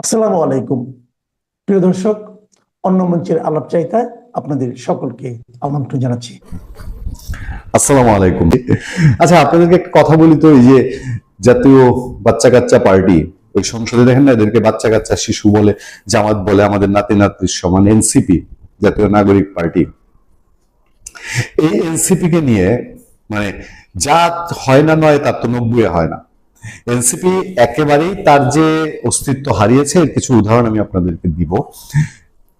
আসসালামু আলাইকুম। প্রিয় দর্শক, অন্য মঞ্চের আলাপ চাইতায় আপনাদের সকলকে আমন্ত্রণ জানাচ্ছি। আসসালামু আলাইকুম। আচ্ছা, আপনাদেরকে একটা কথা বলি তো, এই যে জাতীয় বাচ্চা কাচ্চা পার্টি, ওই সংসদে দেখেন না, এদেরকে বাচ্চা কাচ্চা শিশু বলে, জামাত বলে, আমাদের নাতি নাতনির সমান। এনসিপি, জাতীয় নাগরিক পার্টি, এই এনসিপি কে নিয়ে মানে যা হয় না, নয় তার তো 90 হয় না। এনসিপি একেবারেই তার যে অস্তিত্ব হারিয়েছে, এর কিছু উদাহরণ আমি আপনাদেরকে দিব।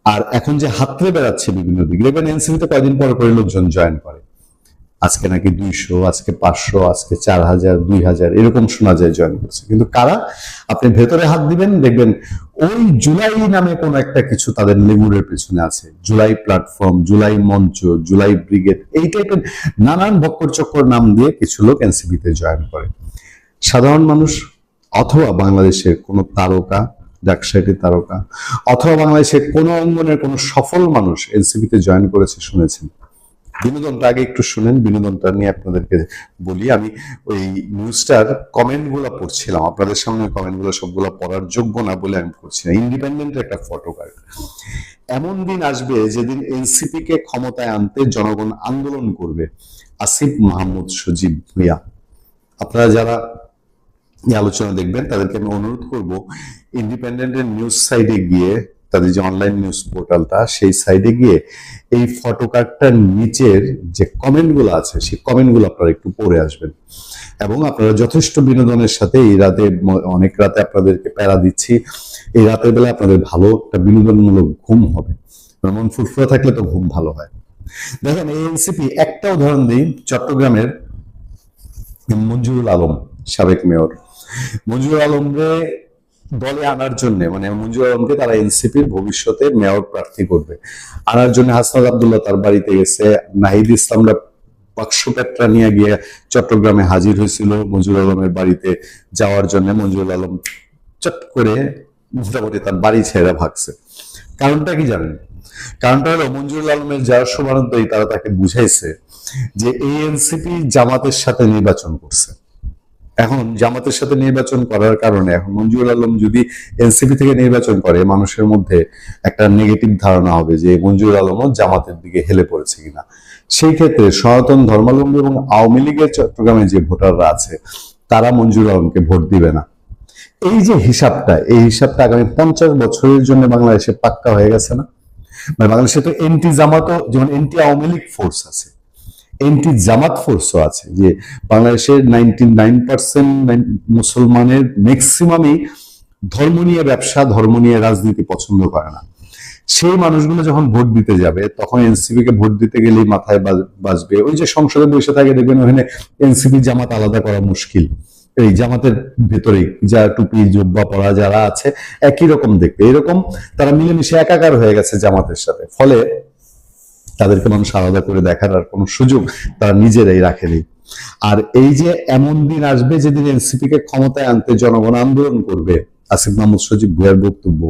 আর এখন যে হাতড়ে বেড়াচ্ছে বিভিন্ন দিকে, দেখবেন এনসিপিতে কয়দিন পর করে লোকজন জয়েন করে। আজকে নাকি 200, আজকে 500, আজকে 4000, 2000 এরকম শোনা যায় জয়েন করছে। কিন্তু কারা? আপনি ভেতরে হাত দিবেন, দেখবেন ওই জুলাই নামে কোন একটা কিছু তাদের লেগুরের পেছনে আছে। জুলাই প্ল্যাটফর্ম, জুলাই মঞ্চ, জুলাই ব্রিগেড, এই টাইপের নানান বক্কর চক্কর নাম দিয়ে কিছু লোক এনসিপিতে জয়েন করে। সাধারণ মানুষ অথবা বাংলাদেশের কোন তারকা, ডাকসাইটের তারকা, অথবা বাংলাদেশের কোন অঙ্গনের কোন সফল মানুষ এনসিপিতে জয়েন করেছে শুনেছেন? বিনোদনটা আগে একটু শুনেন, বিনোদনটা নিয়ে আপনাদেরকে বলি। আমি ওই নিউজটার কমেন্ট গুলা পড়ছিলাম, আপনাদের সামনে কমেন্ট গুলো সবগুলো পড়ার যোগ্য না বলে আমি পড়ছি না। ইন্ডিপেন্ডেন্টের একটা ফটো কার্ড। এমন দিন আসবে যেদিন এনসিপি কে ক্ষমতায় আনতে জনগণ আন্দোলন করবে। আসিফ মাহমুদ সজীব ভুঁইয়া। আপনারা যারা এই আলোচনা দেখবেন তাদেরকে আমি অনুরোধ করব, ইন্ডিপেন্ডেন্টের নিউজ সাইটে গিয়ে, তাদের যে অনলাইন নিউজ পোর্টালটা, সেই সাইডে গিয়ে এই ফটো কার্ডটার নিচের যে কমেন্ট গুলো আছে, সেই কমেন্ট গুলো আপনারা একটু পড়ে আসবেন। এবং আপনারা যথেষ্ট বিনোদনের সাথে, এই রাতে, অনেক রাতে আপনাদেরকে প্যারা দিচ্ছি, এই রাতের বেলা আপনাদের ভালো একটা বিনোদনমূলক ঘুম হবে। মন ফুরফুরা থাকলে তো ঘুম ভালো হয়। দেখেন, এই এনসিপি, একটা উদাহরণ দিই, চট্টগ্রামের মঞ্জুরুল আলম, সাবেক মেয়র। মঞ্জুরুল আলমকে দলে আনার জন্য, মানে মঞ্জুরুল আলমকে তারা এনসিপির ভবিষ্যতে মেয়র প্রার্থী করবে, আনার জন্য হাসনাত আব্দুল্লাহ তার বাড়িতে গেছে। নাহিদ ইসলামরা বাক্স পেট্রা নিয়ে গিয়ে চট্টগ্রামে হাজির হয়েছিল মঞ্জুরুল আলমের বাড়িতে যাওয়ার জন্য। মঞ্জুরুল আলম চট করে মোটামুটি তার বাড়ি ছেড়ে ভাগছে। কারণটা কি জানেন? কারণটা হলো, মঞ্জুরুল আলমের যারা শুভারন্তই, তারা তাকে বুঝাইছে যে এই এনসিপি জামাতের সাথে নির্বাচন করছে। এখন জামাতের সাথে নির্বাচন করার কারণে এখন মঞ্জুরুল আলম যদি এনসিপি থেকে নির্বাচন করে, মানুষের মধ্যে একটা নেগেটিভ ধারণা হবে যে মঞ্জুরুল আলমও জামাতের দিকে হেলে পড়েছে কিনা। সেই ক্ষেত্রে সনাতন ধর্মাবলম্বী এবং আওয়ামী লীগের চট্টগ্রামে যে ভোটাররা আছে, তারা মঞ্জুরুল আলমকে ভোট দিবে না। এই যে হিসাবটা, এই হিসাবটা আগামী 50 বছরের জন্য বাংলাদেশে পাক্কা হয়ে গেছে না? মানে বাংলাদেশে তো এন্টি জামাতও, যেমন এন্টি আওয়ামী লীগ ফোর্স আছে, এন্টি জামাত ফোর্সও আছে। যে বাংলাদেশের 99% মুসলমানের ম্যাক্সিমামই ধর্ম নিয়ে ব্যবসা, ধর্ম নিয়ে রাজনীতি পছন্দ করে না। সেই মানুষগুলো যখন ভোট দিতে যাবে, তখন এনসিপি কে ভোট দিতে গেলেই মাথায় বাজবে, ওই যে সংসদে বসে থাকে, দেখবেন ওখানে এনসিপি জামাত আলাদা করা মুশকিল। এই জামাতের ভেতরেই যা টুপি জুব্বা পরা যারা আছে, একই রকম দেখবে, এরকম তারা মিলেমিশে একাকার হয়ে গেছে জামাতের সাথে। ফলে তাদেরকে মানুষ আলাদা করে দেখার আর কোনো সুযোগ তারা নিজেরাই রাখেনি। আর এই যে এমন দিন আসবে যেদিন এনসিপি কে ক্ষমতায় আনতে জনগণ আন্দোলন করবে, আসিফ মাহমুদ সজীব ভুঁইয়ার বক্তব্য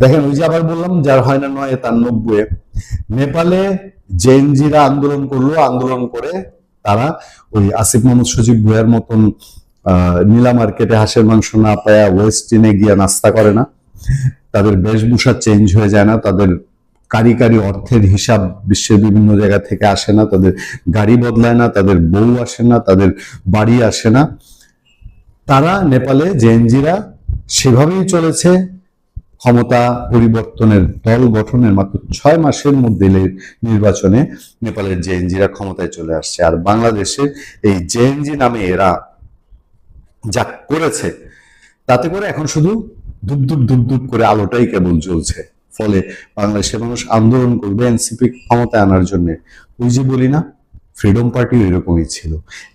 দেখেন। ওই যে আবার বললাম, যার হয় না নয় তার 90। নেপালে জেএনজিরা আন্দোলন করলো, আন্দোলন করে তারা ওই আসিফ মাহমুদ সজীব ভুঁইয়ার মতন নীলা মার্কেটে হাঁসের মাংস না পায়া ওয়েস্টিনে গিয়া নাস্তা করে না, তাদের বেশভূষা চেঞ্জ হয়ে যায় না, তাদের কারি অর্থের হিসাব বিশ্বের বিভিন্ন জায়গা থেকে আসে না, তাদের গাড়ি বদলায় না, তাদের বউ আসে না, তাদের বাড়ি আসে না। তারা নেপালে জেএনজিরা সেভাবেই চলেছে। ক্ষমতা পরিবর্তনের দল গঠনের মাত্র 6 মাসের মধ্যে নির্বাচনে নেপালের জেএনজিরা ক্ষমতায় চলে আসছে। আর বাংলাদেশের এই জেএনজি নামে এরা যা করেছে, তাতে করে এখন শুধু ধুপ ধুপ করে আলোটাই কেবল জ্বলছে। ফলে বাংলাদেশের মানুষ আন্দোলন করবে এনসিপি ক্ষমতায় আনার জন্য। ওই যে বলি না, ফ্রিডম পার্টি এরকমই ছিল।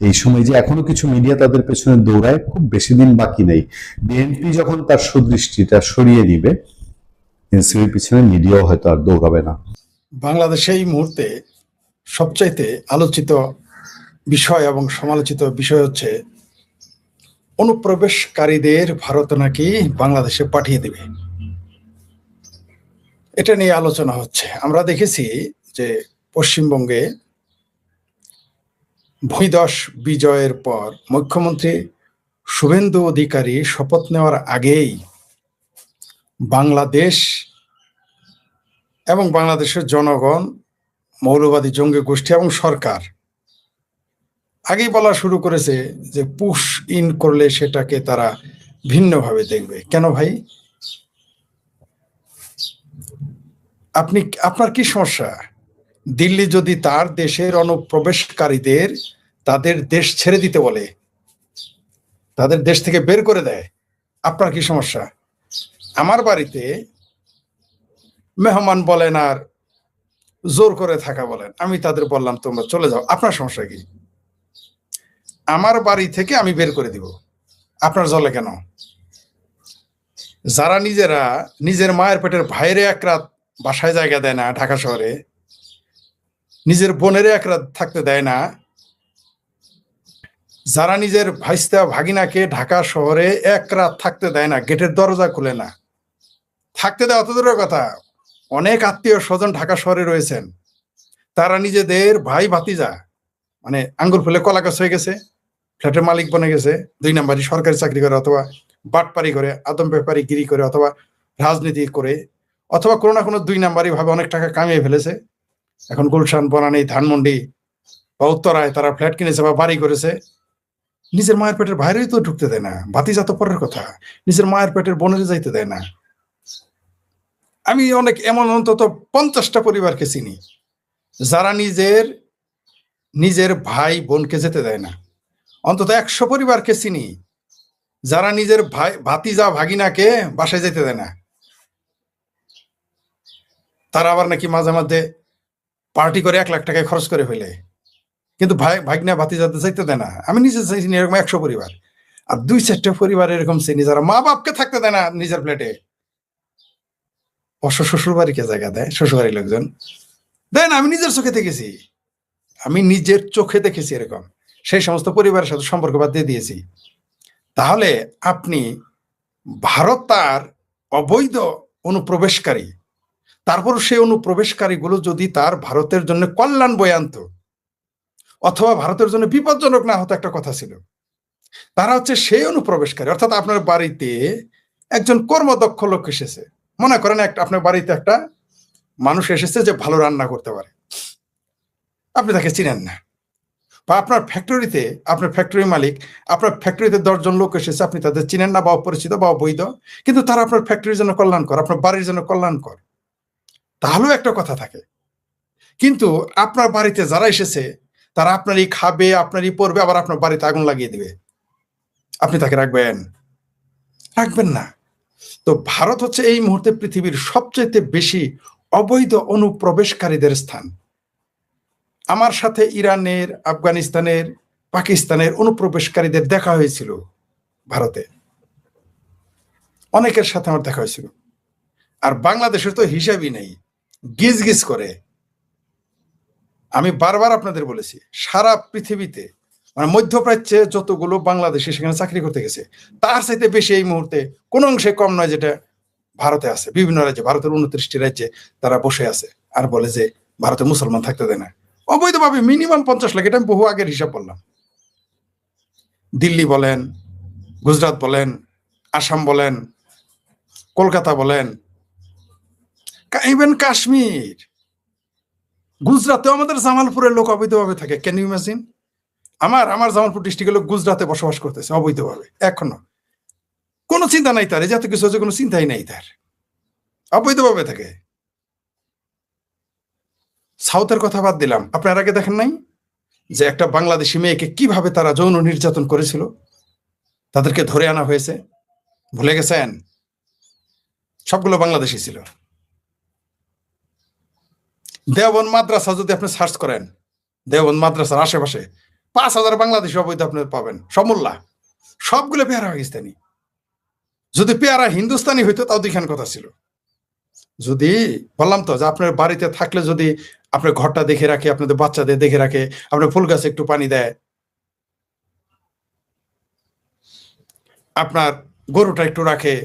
এই সময় যে এখনো কিছু মিডিয়া তাদের পেছনে দৌড়ায়, খুব বেশি দিন বাকি নেই। বিএনপি যখন তার সুদৃষ্টিটা সরিয়ে নিবে, এনসিপির পিছনে মিডিয়াও হয়তো আর দৌড়াবে না। বাংলাদেশে এই মুহূর্তে সবচাইতে আলোচিত বিষয় এবং সমালোচিত বিষয় হচ্ছে অনুপ্রবেশকারীদের ভারত নাকি বাংলাদেশে পাঠিয়ে দেবে। এটা নিয়ে আলোচনা হচ্ছে। আমরা দেখেছি যে পশ্চিমবঙ্গে ভূমিধস বিজয়ের পর মুখ্যমন্ত্রী শুভেন্দু অধিকারী শপথ নেওয়ার আগেই বাংলাদেশ এবং বাংলাদেশের জনগণ, মৌলবাদী জঙ্গি গোষ্ঠী এবং সরকার আগেই বলা শুরু করেছে যে পুশ ইন করলে সেটাকে তারা ভিন্নভাবে দেখবে। কেন ভাই? আপনার কি সমস্যা? দিল্লি যদি তার দেশের অনুপ্রবেশকারীদের তাদের দেশ ছেড়ে দিতে বলে, তাদের দেশ থেকে বের করে দেয়, আপনার কি সমস্যা? আমার বাড়িতে মেহমান বলেন আর জোর করে থাকা বলেন, আমি তাদের বললাম তোমরা চলে যাও, আপনার সমস্যা কি? আমার বাড়ি থেকে আমি বের করে দিব, আপনার জলে কেন? যারা নিজেরা নিজের মায়ের পেটের ভাইরে এক রাত বাসায় জায়গা দেয় না, ঢাকা শহরে নিজের বোনেরে এক রাত থাকতে দেয় না, যারা নিজের ভাইস্তা ভাগিনাকে ঢাকা শহরে এক রাত থাকতে দেয় না, গেটের দরজা খুলে না, থাকতে দেয় অত দূরের কথা, অনেক আত্মীয় স্বজন ঢাকা শহরে রয়েছেন, তারা নিজেদের ভাই ভাতিজা মানে আঙ্গুল ফুলে কলা গাছ হয়ে গেছে, ফ্ল্যাটের মালিক বনে গেছে, 2 নাম্বারি সরকারি চাকরি করে, অথবা বাটপারি করে, আদম ব্যাপারী গিরি করে, অথবা রাজনীতি করে, অথবা কোনো না কোনো 2 নাম্বারি ভাবে অনেক টাকা কামিয়ে ফেলেছে। এখন গুলশান, বনানী, ধানমন্ডি বা উত্তরায় তারা ফ্ল্যাট কিনেছে বা বাড়ি করেছে। নিজের মায়ের পেটের বাইরেই তো ঢুকতে দেয় না, ভাতিজা তো পরের কথা, নিজের মায়ের পেটের বোনের যাইতে দেয় না। আমি অনেক এমন অন্তত 50টা পরিবারকে চিনি যারা নিজের ভাই বোনকে যেতে দেয় না। অন্তত 100 পরিবারকে চিনি যারা নিজের ভাই ভাতিজা ভাগিনাকে বাসায় যেতে দেয় না। তারা আবার নাকি মাঝে মাঝে পার্টি করে 1 লাখ টাকায় খরচ করে ফেলে, কিন্তু ভাগনা ভাতিজাতে যাইতে দেয় না। আমি নিজে চিনি এরকম 100 পরিবার। আর 2-4টা পরিবার এরকম চিনি যারা মা বাপকে থাকতে দেয় না নিজের ফ্ল্যাটে, অবশ্য শ্বশুর বাড়িকে জায়গা দেয়, শ্বশুর বাড়ির লোকজন দেয় না। আমি নিজের চোখে দেখেছি, আমি নিজের চোখে দেখেছি এরকম। সেই সমস্ত পরিবারের সাথে সম্পর্ক বাদ দিয়ে দিয়েছি। তাহলে আপনি ভারত তার অবৈধ অনুপ্রবেশকারী, তারপর সেই অনুপ্রবেশকারীগুলো যদি তার ভারতের জন্য কল্যাণ বয়ে আনতো অথবা ভারতের জন্য বিপজ্জনক না হতো, একটা কথা ছিল, তারা হচ্ছে সেই অনুপ্রবেশকারী। অর্থাৎ আপনার বাড়িতে একজন কর্মদক্ষ লোক এসেছে, মনে করেন আপনার বাড়িতে একটা মানুষ এসেছে যে ভালো রান্না করতে পারে, আপনি তাকে চিনেন না। বা আপনার ফ্যাক্টরিতে, আপনার ফ্যাক্টরি মালিক, আপনার ফ্যাক্টরিতে 10 জন লোক এসেছে, আপনি তাদের চিনেন না বা অপরিচিত বা অবৈধ, কিন্তু তারা আপনার ফ্যাক্টরির জন্য কল্যাণকর, আপনার বাড়ির জন্য কল্যাণকর, তাহলেও একটা কথা থাকে। কিন্তু আপনার বাড়িতে যারা এসেছে তারা আপনারই খাবে, আপনারই পরবে, আবার আপনার বাড়িতে আগুন লাগিয়ে দিবে, আপনি তাকে রাখবেন না। তো ভারত হচ্ছে এই মুহূর্তে পৃথিবীর সবচেয়ে বেশি অবৈধ অনুপ্রবেশকারীদের স্থান। আমার সাথে ইরানের, আফগানিস্তানের, পাকিস্তানের অনুপ্রবেশকারীদের দেখা হয়েছিল ভারতে, অনেকের সাথে আমার দেখা হয়েছিল। আর বাংলাদেশের তো হিসাবই নেই, গিজ করে। আমি বারবার আপনাদের বলেছি, সারা পৃথিবীতে মানে মধ্যপ্রাচ্যে যতগুলো বাংলাদেশি সেখানে চাকরি করতে গেছে, তার চাইতে বেশি এই মুহূর্তে কোনো অংশে কম নয় যেটা ভারতে আছে। বিভিন্ন রাজ্যে, ভারতের 29টি রাজ্যে তারা বসে আছে আর বলে যে ভারতে মুসলমান থাকতে দেয় না, অবৈধভাবে মিনিমাম 50 লাখ। এটা আমি বহু আগের হিসাব বললাম। দিল্লি বলেন, গুজরাট বলেন, আসাম বলেন, কলকাতা বলেন, ইভেন কাশ্মীর, গুজরাতে আমাদের জামালপুরের লোক অবৈধভাবে থাকে। Can you imagine? আমার জামালপুর ডিস্ট্রিক্টের লোক গুজরাতে বসবাস করতেছে অবৈধভাবে, এখনো কোনো চিন্তা নাই তার, যাতে কিছু হচ্ছে কোনো চিন্তাই নাই তার, অবৈধভাবে থাকে। সাউথের কথা বাদ দিলাম, আপনার আগে দেখেন নাই যে একটা বাংলাদেশি মেয়েকে কিভাবে তারা যৌন নির্যাতন করেছিল, তাদেরকে ধরে আনা হয়েছে? ভুলে গেছেন? সবগুলো বাংলাদেশি ছিল। দেওবন্দ মাদ্রাসা যদি আপনি সার্চ করেন, দেওবন্দ মাদ্রাসার আশেপাশে 5,000 বাংলাদেশি অবৈধ আপনি পাবেন, সমূল্লা, সবগুলো পেয়ারা পাকিস্তানি। যদি পেয়ারা হিন্দুস্তানি হইতো তাও 2খান কথা ছিল। যদি বললাম তো যে আপনার বাড়িতে থাকলে যদি আপনার ঘরটা দেখে রাখে, আপনাদের বাচ্চাদের দেখে রাখে, আপনার ফুল গাছে একটু পানি দেয়, আপনার গরুটা একটু রাখে,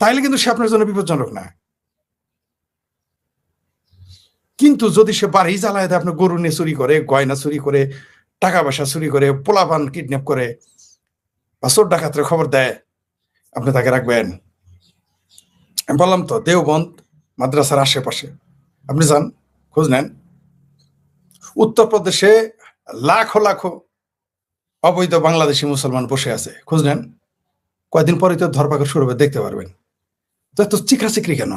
তাইলে কিন্তু সে আপনার জন্য বিপজ্জনক না। কিন্তু যদি সে বাড়ি জ্বালায় দেয়, আপনার গরু নিয়ে চুরি করে, গয়না চুরি করে, টাকা পয়সা চুরি করে, পোলাপান কিডন্যাপ করে বা চোর ডাকাতের খবর দেয়, আপনি তাকে রাখবেন? আমি বললাম তো দেওবন্দ মাদ্রাসার আশেপাশে আপনি যান, খোঁজ নেন, উত্তরপ্রদেশে লাখো লাখো অবৈধ বাংলাদেশি মুসলমান বসে আছে, খোঁজ নেন, কয়েকদিন পরে তো ধরপাকড় শুরু হবে, দেখতে পারবেন। তো এত চিকরি কেন?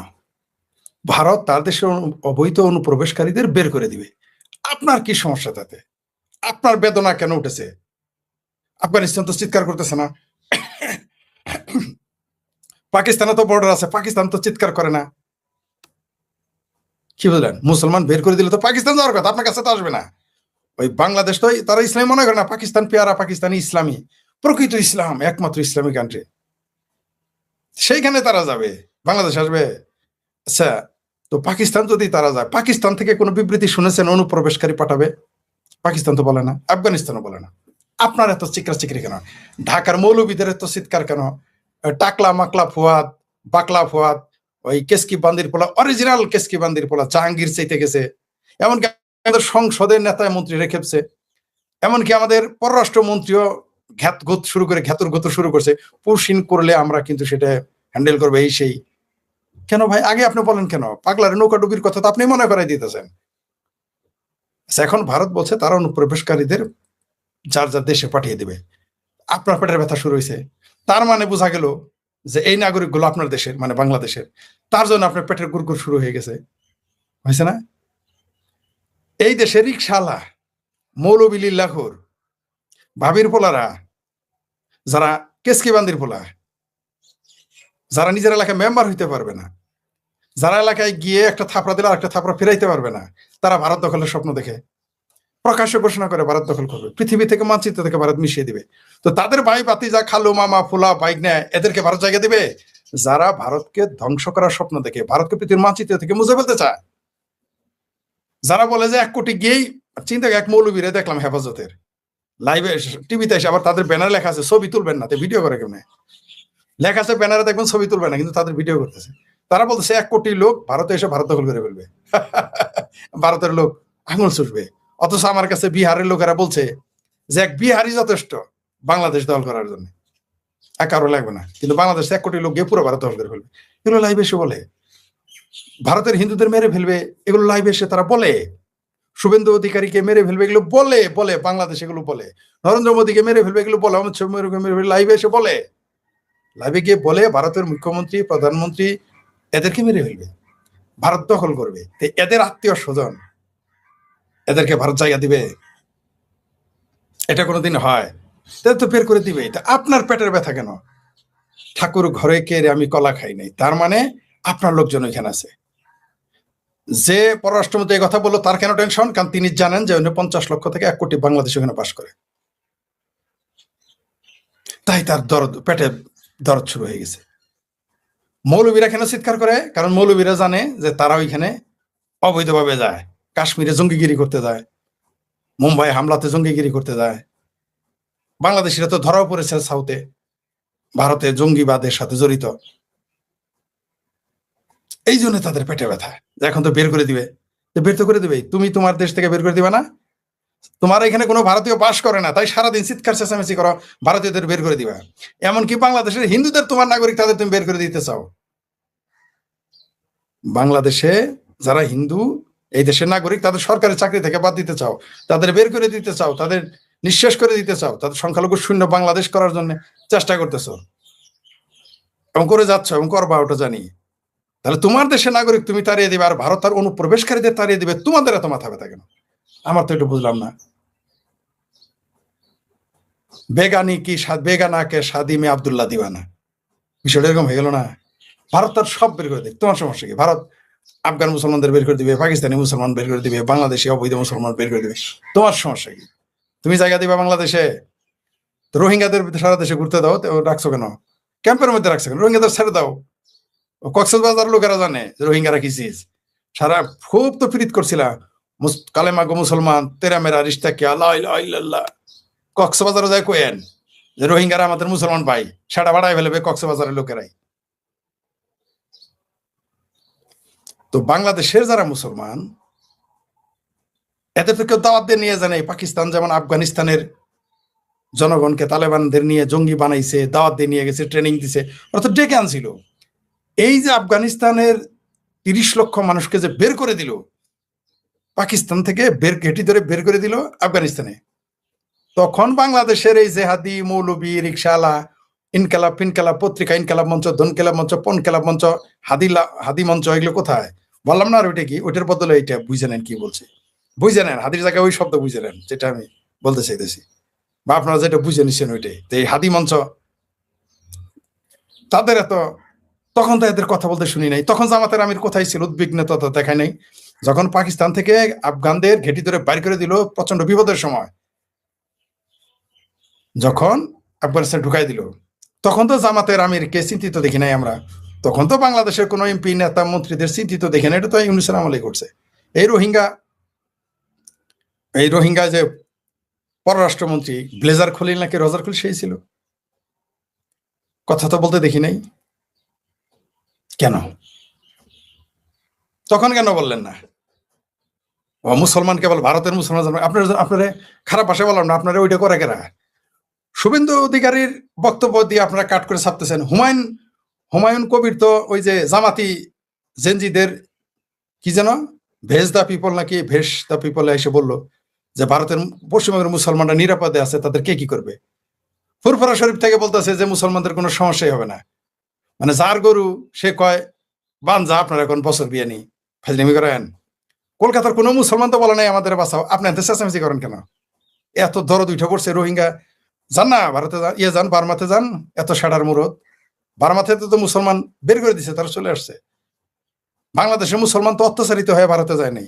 ভারত তার দেশের অবৈধ অনুপ্রবেশকারীদের বের করে দিবে, আপনার কি সমস্যা তাতে? আপনার বেদনা কেন উঠেছে? আফগানিস্তান তো চিৎকার করতেছে না, পাকিস্তানে তো বর্ডার আছে, পাকিস্তান তো চিৎকার করে না। কি বুঝলেন? মুসলমান বের করে দিলে তো পাকিস্তান যাওয়ার কথা, আপনার কাছে তো আসবে না। ওই বাংলাদেশ তো তারা ইসলামী মনে করে না, পাকিস্তান পেয়ারা, পাকিস্তানি ইসলামী, প্রকৃত ইসলাম একমাত্র ইসলামী কান্ট্রি, সেইখানে তারা যাবে, বাংলাদেশ আসবে? আচ্ছা, তো পাকিস্তান যদি তারা যায়, পাকিস্তান থেকে কোনো বিবৃতি শুনেছেন অনুপ্রবেশকারী পাঠাবে? পাকিস্তান তো বলে না, আফগানিস্তানও বলে না। আপনার এত চিকরি কেন? ঢাকার মৌলবীদের এত চিৎকার কেন? টাকলা মাকলা ফুয়াদ, বাকলা ফুয়াদ, ওই কেসকি বান্দির পোলা, অরিজিনাল কেসকি বান্দির পোলা জাহাঙ্গীর চাইতে গেছে, এমনকি আমাদের সংসদের নেতায় মন্ত্রী রেখেছে, এমনকি আমাদের পররাষ্ট্র মন্ত্রীও ঘ্যাতগোত শুরু করে, ঘ্যাতুর গত শুরু করছে, পুশিন করলে আমরা কিন্তু সেটা হ্যান্ডেল করবো, এই সেই। কেন ভাই আগে আপনি বলেন কেন? পাগলার নৌকা ডুবির কথা তো আপনি মনে করাই দিতেছেন। এখন ভারত বলছে তারা অনুপ্রবেশকারীদের যার যার দেশে পাঠিয়ে দিবে, আপনার পেটের ব্যথা শুরু হয়েছে। তার মানে বোঝা গেল যে এই নাগরিকগুলো আপনার দেশের, মানে বাংলাদেশের, তার জন্য আপনার পেটের গুড়গুড় শুরু হয়ে গেছে, হয়েছে না? এই দেশে রিকশালা, মৌলবিল্লাহর ভাবির পোলারা, যারা কেসকিবান্দির পোলা, যারা নিজের এলাকায় মেম্বার হইতে পারবে না, যারা এলাকায় গিয়ে একটা থাপড়া দিলে আরেকটা থাপড়া ফিরাইতে পারবে না, তারা ভারত দখলের স্বপ্ন দেখে প্রকাশ্য ঘোষণা করে ভারত দখল করবে, পৃথিবী থেকে মানচিত্র থেকে ভারত মিশিয়ে দিবে। তো তাদের ভাই বাতিজা, খালু মামা ফুলা বাইক নেয়, এদেরকে ভারত জায়গা দিবে? যারা ভারতকে ধ্বংস করার স্বপ্ন দেখে, ভারতকে পৃথিবীর মানচিত্র থেকে মুছে ফেলতে চায়, যারা বলে যে 1 কোটি গিয়েই, চিন্তা, এক মৌলবীরে দেখলাম হেফাজতের লাইভে টিভিতে এসে, আবার তাদের ব্যানার লেখা আছে ছবি তুলবেন না, ভিডিও করে কেমনে লেখা আছে ব্যানারে, দেখবেন ছবি তুলবেন না, কিন্তু তাদের ভিডিও করতেছে। তারা বলতেছে 1 কোটি লোক ভারতে এসে ভারত দখল করে ফেলবে, ভারতের লোক আঙুল চুষবে। অথচ আমার কাছে বিহারের লোকেরা বলছে যে এক বিহারি যথেষ্ট বাংলাদেশ দখল করার জন্য, কারো লাগবে না, কিন্তু বাংলাদেশ 1 কোটি লোক গিয়ে পুরো ভারত দখল করে ফেলবে। এগুলো লাইভে এসে বলে ভারতের হিন্দুদের মেরে ফেলবে, এগুলো লাইভে এসে তারা বলে শুভেন্দু অধিকারীকে মেরে ফেলবে, এগুলো বলে বলে বাংলাদেশ, এগুলো বলে নরেন্দ্র মোদীকে মেরে ফেলবে, এগুলো বলে অমিত শাহ মেরে ফেলবে, লাইভে এসে বলে, লাইভে গিয়ে বলে ভারতের মুখ্যমন্ত্রী প্রধানমন্ত্রী এদেরকে মেরে ফেলবে, ভারত দখল করবে। এদের আত্মীয় স্বজন এদেরকে ভারত জায়গা দিবে? এটা কোনোদিন হয়? তো বের করে দিবে। এটা আপনার পেটের ব্যথা কেন? ঠাকুর ঘরে কে রে, আমি কলা খাই নাই, তার মানে আপনার লোকজন ওইখানে আছে। যে পররাষ্ট্রমন্ত্রী এই কথা বললো তার কেন টেনশন? কারণ তিনি জানেন যে 50 লক্ষ থেকে 1 কোটি বাংলাদেশ ওখানে বাস করে, তাই তার দরদ, পেটে দরদ শুরু হয়ে গেছে। মৌলবীরা কেন চিৎকার করে? কারণ মৌলবীরা জানে যে তারা ওইখানে অবৈধভাবে যায়, কাশ্মীরে জঙ্গিগিরি করতে যায়, মুম্বাই হামলাতে জঙ্গিগিরি করতে যায়। বাংলাদেশিরা তো ধরাও পড়েছে সাউথে, ভারতে জঙ্গিবাদের সাথে জড়িত, এই জন্য তাদের পেটে ব্যথা। এখন তো বের করে দিবে, বের তো করে দিবে। তুমি তোমার দেশ থেকে বের করে দিবে না? তোমার এখানে কোনো ভারতীয় বাস করে না, তাই সারাদিন চিৎকার চেঁচামেচি করো, ভারতীয়দের বের করে দিবা। এমনকি বাংলাদেশের হিন্দুদের তোমার নাগরিক, তাদের তুমি বের করে দিতে চাও। বাংলাদেশে যারা হিন্দু, এই দেশের নাগরিক, তাদের সরকারি চাকরি থেকে বাদ দিতে চাও, তাদের বের করে দিতে চাও, তাদের নিঃশেষ করে দিতে চাও, তাদের সংখ্যালঘু শূন্য বাংলাদেশ করার জন্য চেষ্টা করতেছ এবং করে যাচ্ছ এবং করবা, ওটা জানি। তাহলে তোমার দেশের নাগরিক তুমি তাড়িয়ে দিবে, আর ভারত তার অনুপ্রবেশকারীদের তাড়িয়ে দিবে, তোমাদের এত মাথা ব্যথা কেন? আমার তো একটু বুঝলাম না। বেগানি কি বেগানাকে শাদি মে আব্দুল্লাহ দিওয়ানা, বিষয়টা এরকম হয়ে গেল না? ভারত তার সব বের করে দিবে, তোমার সমস্যা কি? ভারত আফগান মুসলমানদের বের করে দিবে, পাকিস্তানি মুসলমান বের করে দিবে, বাংলাদেশি অবৈধ মুসলমান বের করে দিবে, তোমার সমস্যা কি? তুমি জায়গা দিবা বাংলাদেশে? রোহিঙ্গাদের সারা দেশে ঘুরতে দাও, রাখছো কেন? ক্যাম্পের মধ্যে রাখছো কেন? রোহিঙ্গাদের ছেড়ে দাও। কক্সবাজার লোকেরা জানে রোহিঙ্গারা কি চিজ, সারা খুব তো প্রীত করছিলা, কালেমা গো মুসলমান, তেরা মেরা রিস্তা কে আল্লাহ, কক্সবাজারে যায় কোয়েন যে রোহিঙ্গারা আমাদের মুসলমান ভাই, সেটা বাড়াই ফেলবে কক্সবাজারের লোকেরাই। তো বাংলাদেশের যারা মুসলমান, এদের তো কেউ দাওয়াত দিয়ে নিয়ে জানে। পাকিস্তান যেমন আফগানিস্তানের জনগণকে তালেবানদের নিয়ে জঙ্গি বানাইছে, দাওয়াত দিয়ে নিয়ে গেছে, ট্রেনিং দিছে, ওরা তো ডেকে আনছিল। এই যে আফগানিস্তানের 30 লক্ষ মানুষকে যে বের করে দিল পাকিস্তান থেকে, ঘেঁটি ধরে বের করে দিল আফগানিস্তানে, তখন বাংলাদেশের এই জেহাদি, মৌলবী, রিকশালা, ইনকালাব, ফিনকালাব পত্রিকা, ইনকালাব মঞ্চ, ধনকালাব মঞ্চ, পনকালাব মঞ্চ, হাদি মঞ্চ, এগুলো কোথায়? বললাম না আর ওইটা কি? ওইটার বদলে এইটা বুঝে নেন কি বলছে, বুঝে নেন। হাদির জায়গায় ওই শব্দ বুঝে নেন, যেটা আমি বলতে চাইতেছি, বা আপনারা যেটা বুঝে নিচ্ছেন ওইটাই। তো এই হাদি মঞ্চ, তাদের তখন তো এদের কথা বলতে শুনি নাই। তখন জামাতের আমির কোথায় ছিল? উদ্বিগ্নতা তো দেখায় নাই। যখন পাকিস্তান থেকে আফগানদের ঘেঁটি ধরে বাইর করে দিল প্রচন্ড বিপদের সময়, যখন আফগানিস্তান ঢুকাই দিল, তখন তো জামাতের আমিরকে চিন্তিত দেখি নাই আমরা। তখন তো বাংলাদেশের কোনো এমপি, নেতা, মন্ত্রীদের চিন্তিত দেখি না। এটা তো ইউনূসের আমলেই করছে। এই রোহিঙ্গা যে পররাষ্ট্রমন্ত্রী ব্লেজার খলিল নাকি রজার খলিল, সেই ছিল। কথা তো বলতে দেখি নাই। কেন তখন কেন বললেন না? ও মুসলমান, কেবল ভারতের মুসলমান। আপনারা খারাপ ভাষা বললাম না, আপনারা ওইটা করে কেরা? শুভেন্দু অধিকারীর বক্তব্য দিয়ে আপনারা কাট করে ছাপতেছেন। হুমায়ুন কবির তো ওই যে জামাতি জেনজিদের কি যেন ভেজ দা পিপল নাকি ভেস দা পিপল এসে বললো যে ভারতের পশ্চিমবঙ্গের মুসলমানরা নিরাপদে আছে, তাদের কে কি করবে? ফুরফুরা শরীফ থেকে বলতেছে যে মুসলমানদের কোনো সমস্যাই হবে না। মানে যার গরু সে কয় বানজা, আপনারা এখন বছর বিয়ে নেই, ফাজলামি করেন। কলকাতার কোনো মুসলমান তো বলে নাই আমাদের বাঁচাও, আপনি এত চেঁচামেচি করেন কেন? এত দরদ উঠে পড়ছে রোহিঙ্গা। যান না ভারতে, যান, যান বার্মাতে যান। এত ষাড়ার মুরত, বার্মাতে তো মুসলমান বের করে দিছে, তারা চলে আসছে। বাংলাদেশের মুসলমান তো অত্যাচারিত হয়ে ভারতে যায় নাই,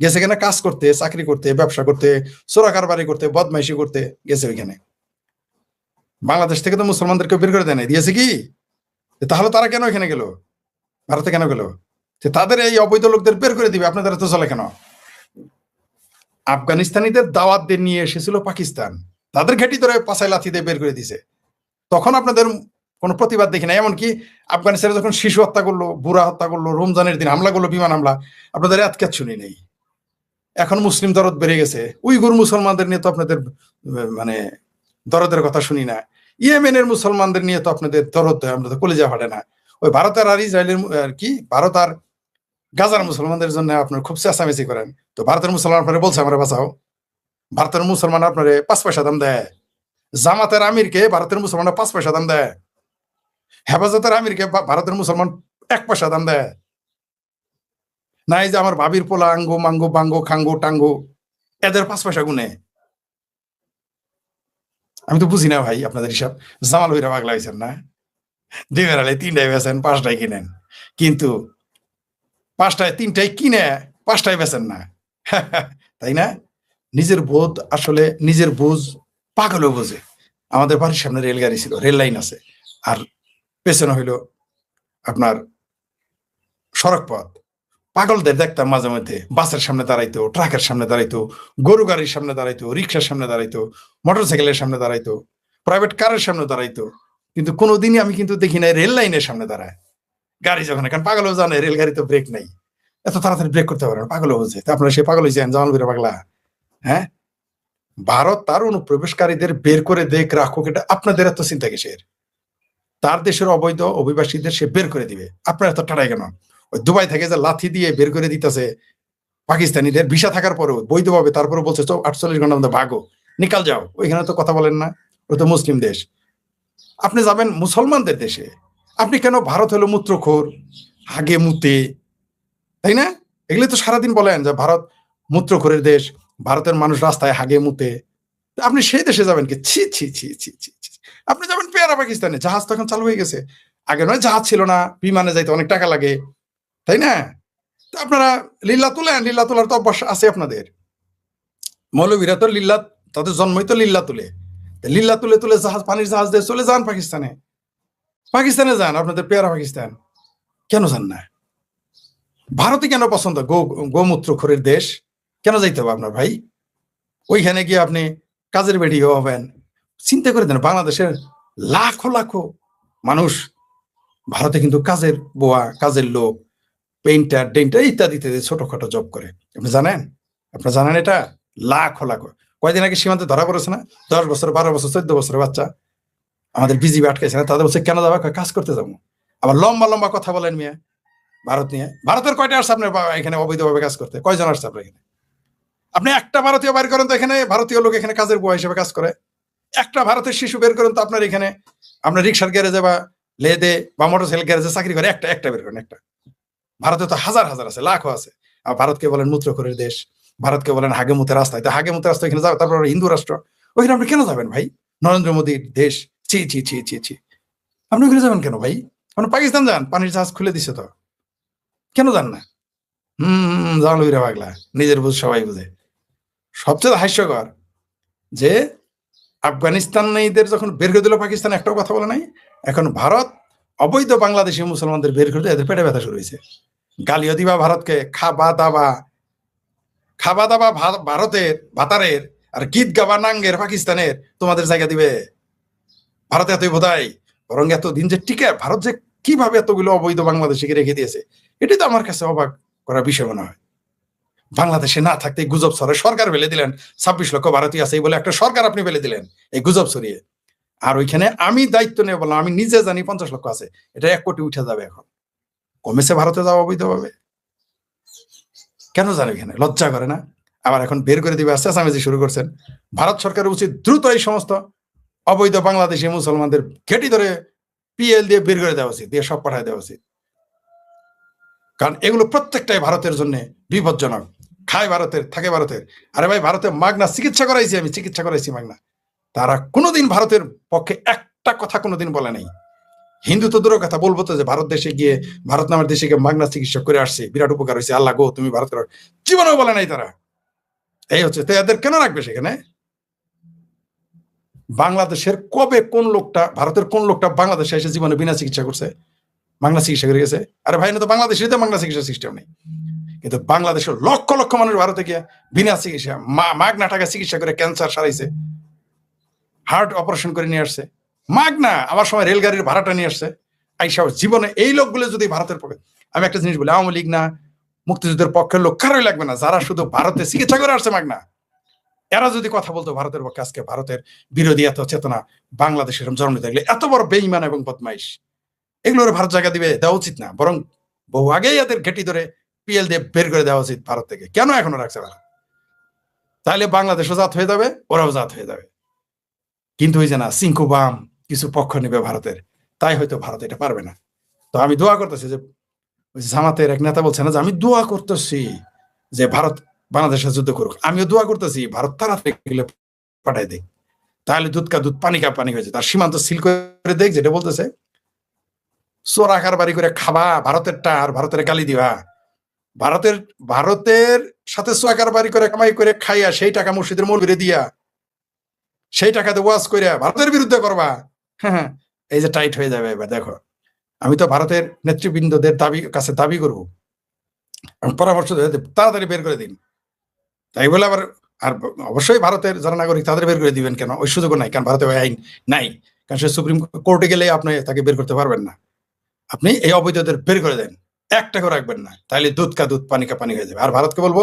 গেছে কিনা কাজ করতে, চাকরি করতে, ব্যবসা করতে, চোরা কারবারি করতে, বদমাইশি করতে গেছে ওইখানে। বাংলাদেশ থেকে তো মুসলমানদেরকে বের করে দেয় নাই, দিয়েছে কি? তাহলে তারা কেন এখানে গেল, ভারতে কেন গেল? তাদের এই অবৈধ লোকদের বের করে দিবে, আপনাদের তো চলে কেন? আফগানিস্তানিদের দাওয়াত দিয়ে নিয়ে এসেছিল পাকিস্তান, তাদের ঘেঁটি ধরে পাছায় লাথি দিয়ে বের করে দিছে। তখন আপনাদের কোনো প্রতিবাদ দেখি না। এমনকি আফগানিস্তানে যখন শিশু হত্যা করলো, বুড়া হত্যা করলো, রমজানের দিন হামলা করলো, বিমান হামলা, আপনাদের আজকে শুনি নেই। এখন মুসলিম দরদ বেড়ে গেছে, উইগুর মুসলমানদের নিয়ে তো আপনাদের মানে দরদের কথা শুনি না। ইয়েমেনের মুসলমানদের নিয়ে তো আপনাদের দরদ, আপনাদের কলিজা ফাটে না। ওই ভারতের আর ইসরায়েলের আর কি, ভারত আর গাজার মুসলমানদের জন্য আপনার খুব চেঁচামেচি করেন। তো ভারতের মুসলমান আপনারা বলছে আমরা বাঁচাও, ভারতের মুসলমান আপনারে 5 পয়সা দাম দেয়। জামাতের আমিরকে ভারতের মুসলমানরা 5 পয়সা দাম দেয়। হেফাজতের আমিরকে ভারতের মুসলমান 1 পয়সা দাম দেয়। নাই যে আমার ভাবির পোলা আঙ্গো মাঙ্গো বাঙ্গো খাঙ্গো টাঙ্গো, এদের 5 পয়সা গুনে। আমি তো বুঝি না ভাই আপনাদের হিসাব। জামাল ভাইরা পাগলা হয়েছেন না? ডিমের আলে 3টাই বেছেন, 5টাই কিনেন, কিন্তু 5টায় 3টাই কিনে 5টাই বেছেন না। তাই না? নিজের বোধ, আসলে নিজের বুঝ পাগলও বোঝে। আমাদের বাড়ির সামনে রেলগাড়ি ছিল, রেল লাইন আছে, আর পেছনে হইল আপনার সড়ক পথ। পাগলদের দেখতাম মাঝে মধ্যে বাসের সামনে দাঁড়াইতো, ট্রাকের সামনে দাঁড়াইতো, গরু গাড়ির সামনে দাঁড়াইতো, রিক্সার সামনে দাঁড়াইতো, মোটরসাইকেলের সামনে দাঁড়াইতো, প্রাইভেট কারের সামনে দাঁড়াইতো। কিন্তু কোনোদিনই আমি কিন্তু দেখি নাই রেল লাইনের সামনে দাঁড়ায় গাড়ি যখন। কারণ পাগলও জানে রেলগাড়ি তো ব্রেক নাই, এত তাড়াতাড়ি ব্রেক করতে পারে না, পাগলও বোঝে। আপনারা সে পাগল হয়েছেন, জামাল ভিরা পাগলা। হ্যাঁ, ভারত তার অনুপ্রবেশকারীদের বের করে দেখ রাখুক, এটা আপনাদের এত চিন্তা কিসের? তার দেশের অবৈধ অভিবাসীদের সে বের করে দিবে, আপনার এত টাটাই কেন? ওই দুবাই থেকে যে লাথি দিয়ে বের করে দিতেছে পাকিস্তানিদের, ভিসা থাকার পরেও বৈধভাবে, তারপরে বলছে 48 ঘন্টার মধ্যে ভাগো, নিকাল যাও। ওইখানে তো কথা বলেন না, ওই তো মুসলিম দেশ। আপনি যাবেন মুসলমানদের দেশে, আপনি কেন? ভারত হলো মূত্রখোর, হাগে মুতে, তাই না? এগুলি তো সারাদিন বলেন যে ভারত মূত্রখোরের দেশ, ভারতের মানুষ রাস্তায় হাগে মুতে। আপনি সেই দেশে যাবেন কি? ছি ছি ছি ছি ছি ছি। আপনি যাবেন পেয়ারা পাকিস্তানে, জাহাজ তখন চালু হয়ে গেছে। আগে নয় জাহাজ ছিল না, বিমানে যাইতে অনেক টাকা লাগে, তাই না? তো আপনারা লিল্লা তুলেন, লিল্লা তোলার তো অভ্যাস আছে আপনাদের। মৌলবীরা তো লিল্লা, তাদের জন্মই তো লিল্লা তুলে। লিল্লা তুলে তুলে জাহাজ, পানির জাহাজ দিয়ে চলে যান পাকিস্তানে। পাকিস্তানে যান, আপনাদের পেয়ারা পাকিস্তান। কেন যান না? ভারতে কেন পছন্দ? গোমূত্রখোরের দেশ, কেন যাইতে হবে আপনার ভাই? ওইখানে গিয়ে আপনি কাজের বেটি হবেন। চিন্তা করে দেন, বাংলাদেশের লাখো লাখো মানুষ ভারতে কিন্তু কাজের বুয়া, কাজের লোক, পেইন্টার, ডেন্টার ইত্যাদি ইত্যাদি ছোটখাটো জব করে। আপনি জানেন? আপনারা জানেন এটা? লাখো লাখো। কয়দিন আগে সীমান্তে ধরা পড়েছে না? 10 বছর, 12 বছর, 14 বছরের বাচ্চা আমাদের বিজিবি আটকাইছে না? তাদের বলছে কেন যাবে? কাজ করতে যাবো। আবার লম্বা লম্বা কথা বলেন মিয়া ভারত নিয়ে। ভারতের কয়টা আসছে আপনার এখানে অবৈধভাবে কাজ করতে? কয়জন আসছে আপনার এখানে? আপনি একটা ভারতীয় বের করেন তো এখানে, ভারতীয় লোক এখানে কাজের বুয়া হিসেবে কাজ করে। একটা ভারতের শিশু বের করেন তো আপনার এখানে, আপনার রিক্সার গ্যারেজে বা লেদে বা মোটরসাইকেল গ্যারেজে চাকরি করে, একটা বের করেন একটা। ভারতে তো হাজার হাজার আছে, লাখও আছে। আর ভারতকে বলেন মূত্রখোরের দেশ, ভারতকে বলেন হাগে মুতে রাস্তায়, তো হাগে মুতে রাস্তা এখানে যাবে, তারপর হিন্দু রাষ্ট্র, ওইখানে আপনি কেন যাবেন ভাই? নরেন্দ্র মোদীর দেশ, ছি ছি ছি ছি ছি, আপনি ওখানে যাবেন কেন ভাই? আপনি পাকিস্তান যান, পানির জাহাজ খুলে দিছে তো, কেন যান না? জান লইরা পাগলা, নিজের বুঝ সবাই বুঝে। সবচেয়ে হাস্যকর যে আফগানিস্তানিদের যখন বের করে দিল পাকিস্তান, একটাও কথা বলে নাই। এখন ভারত অবৈধ বাংলাদেশি মুসলমানদের বের করে দিয়ে এদের পেটে ব্যথা শুরু হয়েছে। গালিও দিবা ভারতকে, খাবা দাবা ভারতের ভাতারের, আর গীত গাবা নাঙ্গের পাকিস্তানের, তোমাদের জায়গা দিবে ভারত? এতই বোধাই, বরং এতদিন যে টিকে ভারত যে কিভাবে এতগুলো অবৈধ বাংলাদেশিকে রেখে দিয়েছে, এটাই তো আমার কাছে অবাক করার বিষয় মনে হয়। বাংলাদেশে না থাকতে গুজব ছড়ে, সরকার ফেলে দিলেন 26 লক্ষ ভারতীয় আছে এই বলে একটা সরকার আপনি ফেলে দিলেন এই গুজব ছড়িয়ে। আর ওইখানে আমি দায়িত্ব নিয়ে বললাম, আমি নিজে জানি 50 লক্ষ আছে, এটা 1 কোটি উঠে যাবে। এখন কমেছে ভারতে যাওয়া অবৈধভাবে, কেন জানো? এখানে লজ্জা করে না? আবার এখন বের করে দিবে, আস্তে আস্তে শুরু করছেন। ভারত সরকারের উচিত দ্রুত এই সমস্ত অবৈধ বাংলাদেশি মুসলমানদের ঘেটি ধরে পিএল দিয়ে বের করে দেওয়া উচিত, দিয়ে সব পাঠায় দেওয়া উচিত। কারণ এগুলো প্রত্যেকটাই ভারতের জন্য বিপজ্জনক। খায় ভারতের, থাকে ভারতের। আরে ভাই, ভারতে মাগনা চিকিৎসা করাইছি, আমি চিকিৎসা করাইছি মাগনা। তারা কোনোদিন ভারতের পক্ষে একটা কথা কোনোদিন বলে নাই। হিন্দু তো দূরের কথা, বলবো তো যে ভারত দেশে গিয়ে, ভারত নামের দেশে গিয়ে মাগনা চিকিৎসা করে আসছে, বিরাট উপকার হয়েছে, আল্লাহ গো তুমি ভারতের, জীবনেও বলে নাই তারা। এই হচ্ছে তো, এদের কেন রাখবে সেখানে? বাংলাদেশের কবে কোন লোকটা, ভারতের কোন লোকটা বাংলাদেশে এসে জীবনে বিনা চিকিৎসা করছে, বাংলা চিকিৎসা করে গেছে? আরে ভাই, না তো বাংলাদেশে তো বাংলা চিকিৎসা সিস্টেম নেই। কিন্তু বাংলাদেশের লক্ষ লক্ষ মানুষ ভারতে গিয়ে বিনা চিকিৎসা, মাগনা টাকা চিকিৎসা করে ক্যান্সার সারাইছে, হার্ট অপারেশন করে নিয়ে আসছে মাগনা। আমার সময় রেলগাড়ির ভাড়াটা নিয়ে আসছে আইসা। জীবনে এই লোকগুলো যদি ভারতের পক্ষে, আমি একটা জিনিস বলি, আওয়ামী লীগ না মুক্তিযুদ্ধের পক্ষের লোক কারোই লাগবে না, যারা শুধু ভারতে চিকিৎসা করে আসছে মাগনা, এরা যদি কথা বলতো ভারতের পক্ষে, আজকে ভারতের বিরোধী এত চেতনা বাংলাদেশের জন্ম থাকলে, এত বড় বেঈমান এবং বদমাইশ, এগুলোর ভারত জায়গা দিবে, দেওয়া উচিত না। বরং বহু আগেই এদের ঘেটি ধরে পিএল দিয়ে বের করে দেওয়া উচিত ভারত থেকে। কেন এখনো রাখছে ভারত? তাহলে বাংলাদেশও জাত হয়ে যাবে, ওরাও জাত হয়ে যাবে। কিন্তু ওই যে না, সিংকু বাম কিছু পক্ষ নেবে ভারতের, তাই হয়তো ভারত এটা পারবে না। তো আমি দোয়া করতেছি যে, জামাতের এক নেতা বলছে না যে, আমি দোয়া করতেছি যে ভারত বাংলাদেশের যুদ্ধ করুক, আমিও দোয়া করতেছি ভারত তাড়াতাড়ি পাঠাই দেয়, তাহলে দুধ কা দুধ পানি কা পানি হয়েছে। তার সীমান্ত সিল করে দেখ, যেটা বলতেছে চোরা কারবারি করে খাবা ভারতেরটা, আর ভারতের গালি দিবা, ভারতের ভারতের সাথে চোরা কারবারি করে কামাই করে খাইয়া সেই টাকা মসজিদের মৌলবীরে দিয়া, সেই টাকাতে ওয়াজ করে ভারতের বিরুদ্ধে করবা। হ্যাঁ, এই যে টাইট হয়ে যাবে এবার। দেখো, আমি তো ভারতের নেতৃবৃন্দদের কাছে দাবি করবো, আমি পরামর্শ তাড়াতাড়ি বের করে দিন। তাই বলে আবার, আর অবশ্যই ভারতের যারা নাগরিক তাদের বের করে দিবেন কেন? ওই সুযোগও নাই, কারণ ভারতে ওই আইন নাই। কারণ সে সুপ্রিম কোর্টে গেলে আপনি তাকে বের করতে পারবেন না। আপনি এই অবৈধদের বের করে দেন, একটাকেও রাখবেন না, তাহলে দুধ কা দুধ পানি কা পানি হয়ে যাবে। আর ভারতকে বলবো,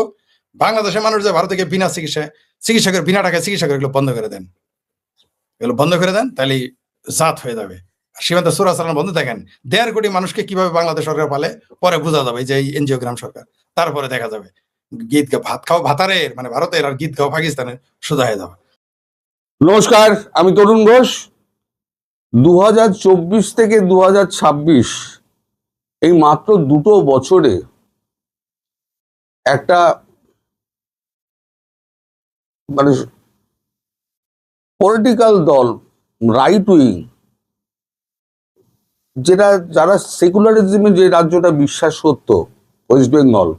বাংলাদেশের মানুষ যে ভারতে গিয়ে বিনা চিকিৎসা করে, বিনা টাকায় চিকিৎসা করে, এগুলো বন্ধ করে দেন, এগুলো বন্ধ করে দেন, তাহলে জাত হয়ে যাবে। সীমান্ত চোরা চালান বন্ধ থাকেন। 1.5 কোটি মানুষকে কিভাবে বাংলাদেশ সরকার পালে পরে বোঝা যাবে, যে এই এনজিও গ্রাম সরকার, তারপরে দেখা যাবে গীত গা ভাত খাও ভাতারের মানে ভারতের, আর গীত গাও পাকিস্তানের, সোজা হয়ে যাবে। নমস্কার, আমি তরুণ ঘোষ। 2024 থেকে 2026 এই মাত্র 2 বছরে একটা মানে পলিটিক্যাল দল, রাইট উইং, যারা সেকুলারিজমে যে রাজ্যটা বিশ্বাস করত, ওয়েস্ট বেঙ্গল,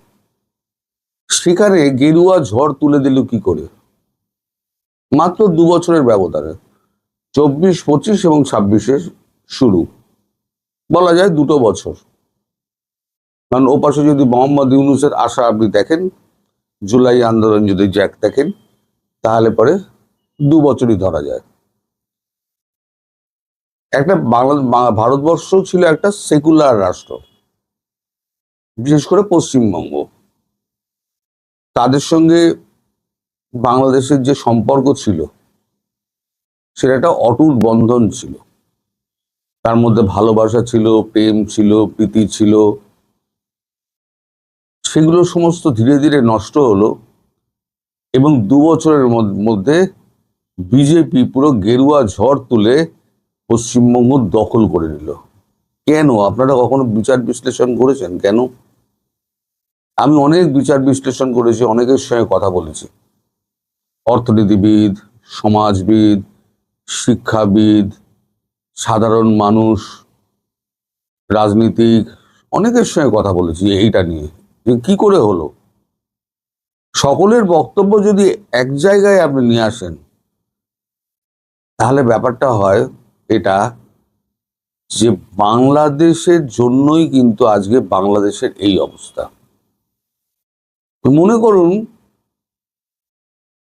সেখানে গেরুয়া ঝড় তুলে দিল কি করে? মাত্র 2 বছরের ব্যবধানে, 24, 25 এবং 26-এর শুরু, বলা যায় 2 বছর। কারণ ওপাশে যদি মোহাম্মদ ইউনূসের আশা আপনি দেখেন, জুলাই আন্দোলন যদি দেখেন, তাহলে পরে 2 বছরই ধরা যায়। একটা ভারতবর্ষ ছিল একটা সেকুলার রাষ্ট্র, বিশেষ করে পশ্চিমবঙ্গ। তাদের সঙ্গে বাংলাদেশের যে সম্পর্ক ছিল, সেটা একটা অটুট বন্ধন ছিল। তার মধ্যে ভালোবাসা ছিল, প্রেম ছিল, প্রীতি ছিল, সেগুলো সমস্ত ধীরে ধীরে নষ্ট হলো এবং 2 বছরের মধ্যে বিজেপি পুরো গেরুয়া ঝড় তুলে পশ্চিমবঙ্গ দখল করে নিল। কেন? আপনারা কখনো বিচার বিশ্লেষণ করেছেন কেন? আমি অনেক বিচার বিশ্লেষণ করেছি, অনেকের সঙ্গে কথা বলেছি, অর্থনীতিবিদ, সমাজবিদ, শিক্ষাবিদ, সাধারণ মানুষ, রাজনীতিক, অনেকের সঙ্গে কথা বলেছি এইটা নিয়ে যে কি করে হলো। সকলের বক্তব্য যদি এক জায়গায় আপনি নিয়ে আসেন তাহলে ব্যাপারটা হয় এটা যে বাংলাদেশের জন্যই কিন্তু আজকে বাংলাদেশের এই অবস্থা। মনে করুন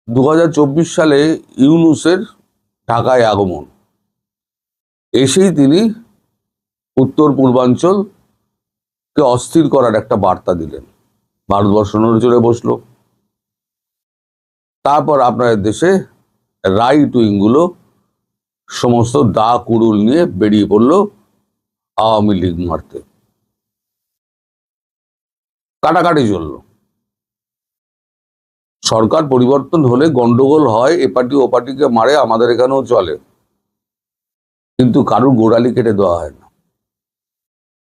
2024 সালে ইউনূসের ঢাকায় আগমন, এসেই তিনি উত্তর পূর্বাঞ্চলকে অস্থির করার একটা বার্তা দিলেন, ভারতবর্ষ নড়ে চড়ে বসলো। তারপর আপনাদের দেশে রাইট উইং গুলো সমস্ত দা কুড়ুল নিয়ে বেরিয়ে পড়লো আওয়ামী লীগ মারতে, কাটাকাটি চললো। সরকার পরিবর্তন হলে গন্ডগোল হয়, এ পার্টি ও পার্টিকে মারে, আমাদের এখানেও চলে, কিন্তু কারুর গোড়ালি কেটে দেওয়া হয় না,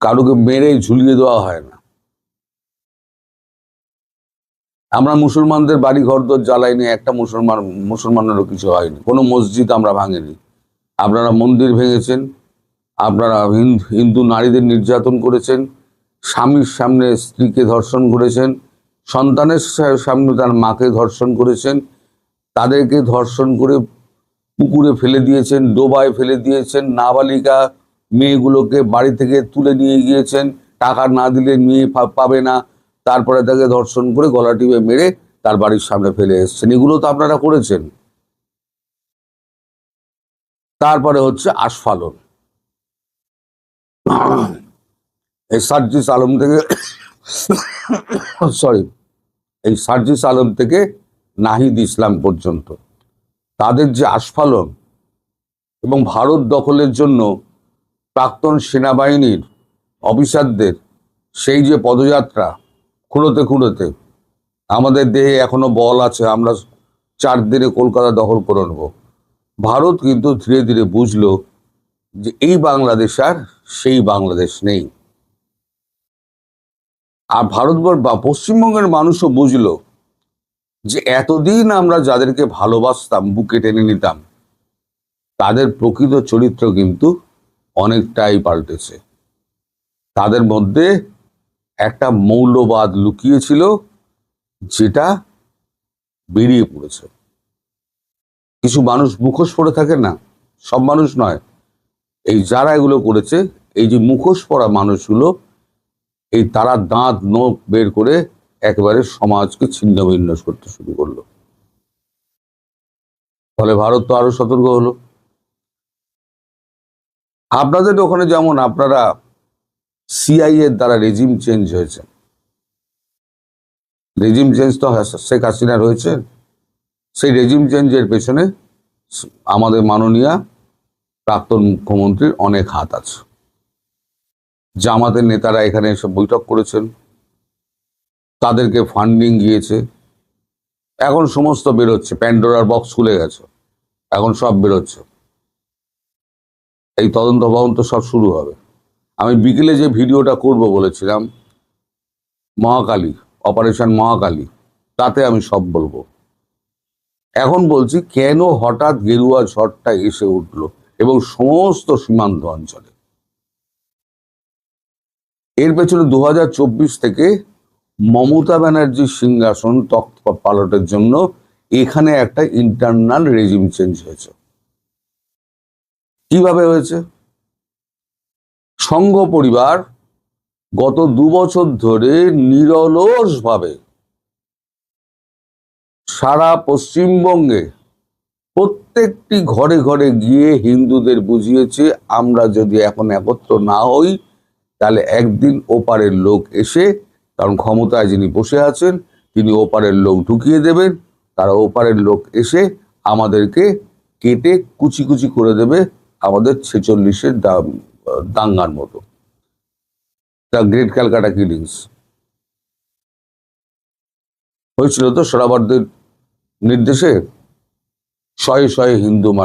কারুকে মেরে ঝুলিয়ে দেওয়া হয় না। আমরা মুসলমানদের বাড়ি ঘরদোর জ্বালাইনি, একটা মুসলমানেরও কিছু হয়নি, কোনো মসজিদ আমরা ভাঙিনি। আপনারা মন্দির ভেঙেছেন, আপনারা হিন্দু নারীদের নির্যাতন করেছেন, স্বামীর সামনে স্ত্রীকে ধর্ষণ করেছেন, সন্তানের সামনে তার মাকে ধর্ষণ করেছেন, তাদেরকে ধর্ষণ করে পুকুরে ফেলে দিয়েছেন, ডোবায় ফেলে দিয়েছেন, নাবালিকা মেয়েগুলোকে বাড়ি থেকে তুলে নিয়ে গিয়েছেন, টাকা না দিলে মেয়ে পাবে না, তারপরে তাকে ধর্ষণ করে গলা টিপে মেরে তার বাড়ির সামনে ফেলে এসছেন। এগুলো তো আপনারা করেছেন। তারপরে হচ্ছে আস্ফালন, এই সার্জিস আলম থেকে এই সার্জিস আলম থেকে নাহিদ ইসলাম পর্যন্ত তাদের যে আস্ফালন এবং ভারত দখলের জন্য প্রাক্তন সেনাবাহিনীর অফিসারদের সেই যে পদযাত্রা, খুঁড়োতে খুঁড়োতে আমাদের দেহে এখনো বল আছে, আমরা 4 দিনে কলকাতা দখল করে নেব। ভারত কিন্তু ধীরে ধীরে বুঝলো যে এই বাংলাদেশ আর সেই বাংলাদেশ নেই। আর ভারতবর্ষ বা পশ্চিমবঙ্গের মানুষও বুঝলো যে এতদিন আমরা যাদেরকে ভালোবাসতাম, বুকে টেনে নিতাম, তাদের প্রকৃত চরিত্র কিন্তু অনেকটাই পাল্টেছে। তাদের মধ্যে একটা মৌলবাদ লুকিয়েছিল যেটা বেরিয়ে পড়েছে। কিছু মানুষ মুখোশ পরে থাকে না, সব মানুষ নয়, এই যারা এগুলো করেছে, এই যে মুখোশ পরা মানুষগুলো, এই তারা দাঁত নখ বের করে একেবারে সমাজকে ছিন্ন ভিন্ন করতে শুরু করলো। ফলে ভারত তো আরো সতর্ক হলো। আপনাদের ওখানে যেমন আপনারা সিআইএ এর দ্বারা রেজিম চেঞ্জ হয়েছে, রেজিম চেঞ্জ তো শেখ হাসিনার হয়েছে, সেই রেজিম চেঞ্জের পেছনে আমাদের মাননীয় প্রাক্তন মুখ্যমন্ত্রীর অনেক হাত আছে। জামাতের নেতারা এখানে এসে বৈঠক করেছেন, তাদেরকে ফান্ডিং গিয়েছে, এখন সমস্ত বেরোচ্ছে, প্যান্ডোরার বক্স খুলে গেছে, এখন সব বেরোচ্ছে, এই তদন্ত সব শুরু হবে। আমি বিকেলে যে ভিডিওটা করব বলেছিলাম মহাকালী, অপারেশন মহাকালী, তাতে আমি সব বলবো। এখন বলছি কেন হঠাৎ গেরুয়া ঝড়টা এসে উঠলো এবং সমস্ত সীমান্ত অঞ্চলে। এর পেছনে 2024 থেকে মমতা ব্যানার্জির সিংহাসন তখ্ত পালটের জন্য এখানে একটা ইন্টারনাল রেজিম চেঞ্জ হয়েছে। কিভাবে হয়েছে? সংঘ পরিবার গত 2 বছর ধরে নিরলসভাবে সারা পশ্চিমবঙ্গে প্রত্যেকটি ঘরে ঘরে গিয়ে হিন্দুদের বুঝিয়েছে আমরা যদি এখন একত্র না হই তাহলে একদিন ওপারের লোক এসে, কারণ ক্ষমতায় যিনি বসে আছেন তিনি ওপারের লোক ঢুকিয়ে দেবেন, তারা ওপারের লোক এসে আমাদেরকে কেটে কুচি কুচি করে দেবে, আমাদের 46-এর দাঙ্গার মতো, দ্য গ্রেট ক্যালকাটা কিলিংস হয়েছিল তো সরাবর্দের নির্দেশে, শয়ে শয়ে হিন্দু মারা